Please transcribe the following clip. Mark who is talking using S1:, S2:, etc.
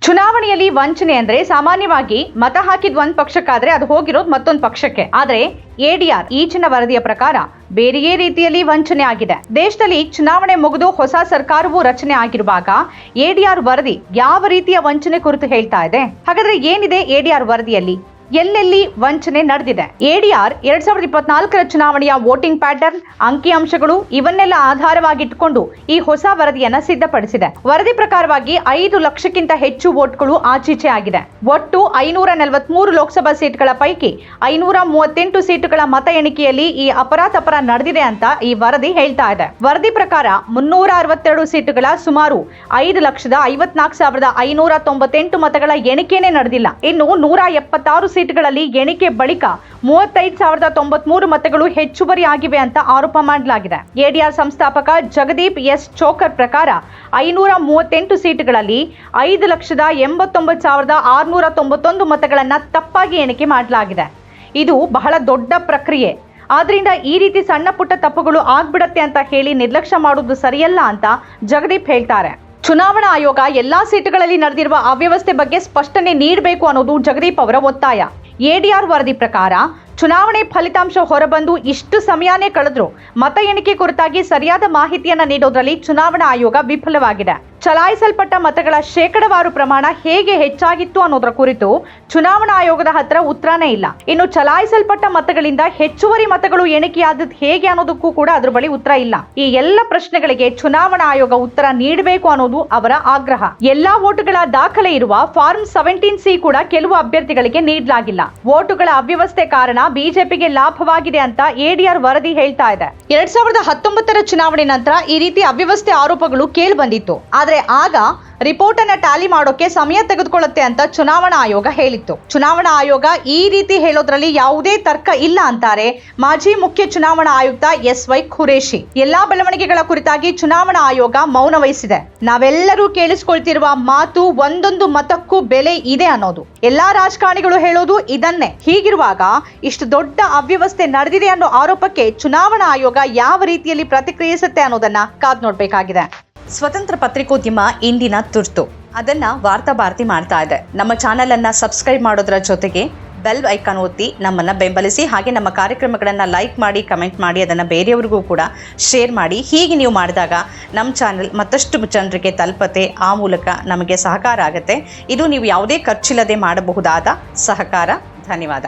S1: ಚುನಾವಣೆಯಲ್ಲಿ ವಂಚನೆ ಅಂದ್ರೆ ಸಾಮಾನ್ಯವಾಗಿ ಮತ ಹಾಕಿದ್ ಒಂದ್ ಪಕ್ಷಕ್ಕಾದ್ರೆ ಅದು ಹೋಗಿರೋದು ಮತ್ತೊಂದು ಪಕ್ಷಕ್ಕೆ. ಆದ್ರೆ ಎಡಿಆರ್ ಈಚಿನ ವರದಿಯ ಪ್ರಕಾರ ಬೇರೆಯೇ ರೀತಿಯಲ್ಲಿ ವಂಚನೆ ಆಗಿದೆ. ದೇಶದಲ್ಲಿ ಚುನಾವಣೆ ಮುಗಿದು ಹೊಸ ಸರ್ಕಾರವೂ ರಚನೆ ಆಗಿರುವಾಗ ಎಡಿಆರ್ ವರದಿ ಯಾವ ರೀತಿಯ ವಂಚನೆ ಕುರಿತು ಹೇಳ್ತಾ ಇದೆ? ಹಾಗಾದ್ರೆ ಏನಿದೆ ಎಡಿಆರ್ ವರದಿಯಲ್ಲಿ? ಎಲ್ಲೆಲ್ಲಿ ವಂಚನೆ ನಡೆದಿದೆ? ಎಡಿಆರ್ 2024ರ ಚುನಾವಣೆಯ ವೋಟಿಂಗ್ ಪ್ಯಾಟರ್ನ್, ಅಂಕಿಅಂಶಗಳು ಇವನ್ನೆಲ್ಲ ಆಧಾರವಾಗಿಟ್ಟುಕೊಂಡು ಈ ಹೊಸ ವರದಿಯನ್ನ ಸಿದ್ಧಪಡಿಸಿದೆ. ವರದಿ ಪ್ರಕಾರವಾಗಿ 5 ಲಕ್ಷಕ್ಕಿಂತ ಹೆಚ್ಚು ವೋಟ್ಗಳು ಆಚೀಚೆ ಆಗಿದೆ. ಒಟ್ಟು 543 ಲೋಕಸಭಾ ಸೀಟ್ಗಳ ಪೈಕಿ 538 ಸೀಟುಗಳ ಮತ ಎಣಿಕೆಯಲ್ಲಿ ಈ ಅಪರಾಧ ನಡೆದಿದೆ ಅಂತ ಈ ವರದಿ ಹೇಳ್ತಾ ಇದೆ. ವರದಿ ಪ್ರಕಾರ 362 ಸೀಟುಗಳ ಸುಮಾರು 5,54,598 ಮತಗಳ ಎಣಿಕೆನೇ ನಡೆದಿಲ್ಲ. ಇನ್ನು 176 ಸೀಟುಗಳಲ್ಲಿ ಎಣಿಕೆ ಬಳಿಕ 35,093 ಮತಗಳು ಹೆಚ್ಚುವರಿ ಆಗಿವೆ ಅಂತ ಆರೋಪ ಮಾಡಲಾಗಿದೆ. ಎಡಿಆರ್ ಸಂಸ್ಥಾಪಕ ಜಗದೀಪ್ ಎಸ್ ಚೋಕರ್ ಪ್ರಕಾರ 538 ಸೀಟುಗಳಲ್ಲಿ 5,89,691 ಮತಗಳನ್ನ ತಪ್ಪಾಗಿ ಎಣಿಕೆ ಮಾಡಲಾಗಿದೆ. ಇದು ಬಹಳ ದೊಡ್ಡ ಪ್ರಕ್ರಿಯೆ. ಆದ್ರಿಂದ ಈ ರೀತಿ ಸಣ್ಣ ಪುಟ್ಟ ತಪ್ಪುಗಳು ಆಗ್ಬಿಡತ್ತೆ ಅಂತ ಹೇಳಿ ನಿರ್ಲಕ್ಷ್ಯ ಮಾಡುವುದು ಸರಿಯಲ್ಲ ಅಂತ ಜಗದೀಪ್ ಹೇಳ್ತಾರೆ. ಚುನಾವಣಾ ಆಯೋಗ ಎಲ್ಲಾ ಸೀಟುಗಳಲ್ಲಿ ನಡೆದಿರುವ ಅವ್ಯವಸ್ಥೆ ಬಗ್ಗೆ ಸ್ಪಷ್ಟನೆ ನೀಡಬೇಕು ಅನ್ನೋದು ಜಗದೀಪ್ ಅವರ ಒತ್ತಾಯ. ಎಡಿಆರ್ ವರದಿ ಪ್ರಕಾರ ಚುನಾವಣೆ ಫಲಿತಾಂಶ ಹೊರಬಂದು ಇಷ್ಟು ಸಮಯನೇ ಕಳೆದ್ರು ಮತ ಎಣಿಕೆ ಕುರಿತಾಗಿ ಸರಿಯಾದ ಮಾಹಿತಿಯನ್ನ ನೀಡೋದ್ರಲ್ಲಿ ಚುನಾವಣಾ ಆಯೋಗ ವಿಫಲವಾಗಿದೆ. ಚಲಾಯಿಸಲ್ಪಟ್ಟ ಮತಗಳ ಶೇಕಡಾವಾರು ಪ್ರಮಾಣ ಹೇಗೆ ಹೆಚ್ಚಾಗಿತ್ತು ಅನ್ನೋದರ ಕುರಿತು ಚುನಾವಣಾ ಆಯೋಗದ ಹತ್ರ ಉತ್ತರನೇ ಇಲ್ಲ. ಇನ್ನು ಚಲಾಯಿಸಲ್ಪಟ್ಟ ಮತಗಳಿಂದ ಹೆಚ್ಚುವರಿ ಮತಗಳು ಎಣಿಕೆಯಾದದ್ದು ಹೇಗೆ ಅನ್ನೋದಕ್ಕೂ ಕೂಡ ಅದ್ರ ಬಳಿ ಉತ್ತರ ಇಲ್ಲ. ಈ ಎಲ್ಲ ಪ್ರಶ್ನೆಗಳಿಗೆ ಚುನಾವಣಾ ಆಯೋಗ ಉತ್ತರ ನೀಡಬೇಕು ಅನ್ನೋದು ಅವರ ಆಗ್ರಹ. ಎಲ್ಲಾ ವೋಟುಗಳ ದಾಖಲೆ ಇರುವ ಫಾರ್ಮ್ 17C ಕೂಡ ಕೆಲವು ಅಭ್ಯರ್ಥಿಗಳಿಗೆ ನೀಡಲಾಗಿಲ್ಲ. ವೋಟುಗಳ ಅವ್ಯವಸ್ಥೆ ಕಾರಣ ಬಿಜೆಪಿಗೆ ಲಾಭವಾಗಿದೆ ಅಂತ ಎಡಿಆರ್ ವರದಿ ಹೇಳ್ತಾ ಇದೆ. 2019ರ ಚುನಾವಣೆ ನಂತರ ಈ ರೀತಿ ಅವ್ಯವಸ್ಥೆ ಆರೋಪಗಳು ಕೇಳಿ ಬಂದಿತ್ತು. ಆದ್ರೆ ಆಗ ರಿಪೋರ್ಟ್ ಅನ್ನ ಟ್ಯಾಲಿ ಮಾಡೋಕೆ ಸಮಯ ತೆಗೆದುಕೊಳ್ಳುತ್ತೆ ಅಂತ ಚುನಾವಣಾ ಆಯೋಗ ಹೇಳಿತ್ತು. ಚುನಾವಣಾ ಆಯೋಗ ಈ ರೀತಿ ಹೇಳೋದ್ರಲ್ಲಿ ಯಾವುದೇ ತರ್ಕ ಇಲ್ಲ ಅಂತಾರೆ ಮಾಜಿ ಮುಖ್ಯ ಚುನಾವಣಾ ಆಯುಕ್ತ SY ಖುರೇಶಿ. ಎಲ್ಲಾ ಬೆಳವಣಿಗೆಗಳ ಕುರಿತಾಗಿ ಚುನಾವಣಾ ಆಯೋಗ ಮೌನ ವಹಿಸಿದೆ. ನಾವೆಲ್ಲರೂ ಕೇಳಿಸಿಕೊಳ್ತಿರುವ ಮಾತು ಒಂದೊಂದು ಮತಕ್ಕೂ ಬೆಲೆ ಇದೆ ಅನ್ನೋದು. ಎಲ್ಲಾ ರಾಜಕಾರಣಿಗಳು ಹೇಳೋದು ಇದನ್ನೇ. ಹೀಗಿರುವಾಗ ಇಷ್ಟು ದೊಡ್ಡ ಅವ್ಯವಸ್ಥೆ ನಡೆದಿದೆ ಅನ್ನೋ ಆರೋಪಕ್ಕೆ ಚುನಾವಣಾ ಆಯೋಗ ಯಾವ ರೀತಿಯಲ್ಲಿ ಪ್ರತಿಕ್ರಿಯಿಸುತ್ತೆ ಅನ್ನೋದನ್ನ ಕಾದ್ ನೋಡ್ಬೇಕಾಗಿದೆ. ಸ್ವತಂತ್ರ ಪತ್ರಿಕೋದ್ಯಮ ಇಂದಿನ ತುರ್ತು. ಅದನ್ನ ವಾರ್ತಾ ಭಾರತಿ ಮಾಡ್ತಾ ಇದೆ. ನಮ್ಮ ಚಾನೆಲ್ ಅನ್ನ ಸಬ್ಸ್ಕ್ರೈಬ್ ಮಾಡೋದ್ರ ಜೊತೆಗೆ ಬೆಲ್ ಐಕಾನ್ ಒತ್ತಿ ನಮ್ಮನ್ನ ಬೆಂಬಲಿಸಿ. ಹಾಗೆ ನಮ್ಮ ಕಾರ್ಯಕ್ರಮಗಳನ್ನ ಲೈಕ್ ಮಾಡಿ, ಕಮೆಂಟ್ ಮಾಡಿ, ಅದನ್ನ ಬೇರೆಯವರಿಗೂ ಕೂಡ ಶೇರ್ ಮಾಡಿ. ಹೀಗೆ ನೀವು ಮಾಡಿದಾಗ ನಮ್ಮ ಚಾನೆಲ್ ಮತ್ತಷ್ಟು ಜನರಿಗೆ ತಲುಪತ್ತೆ. ಆ ಮೂಲಕ ನಮಗೆ ಸಹಕಾರ ಆಗುತ್ತೆ. ಇದು ನೀವು ಯಾವುದೇ ಖರ್ಚಿಲ್ಲದೆ ಮಾಡಬಹುದಾದ ಸಹಕಾರ. ಧನ್ಯವಾದ.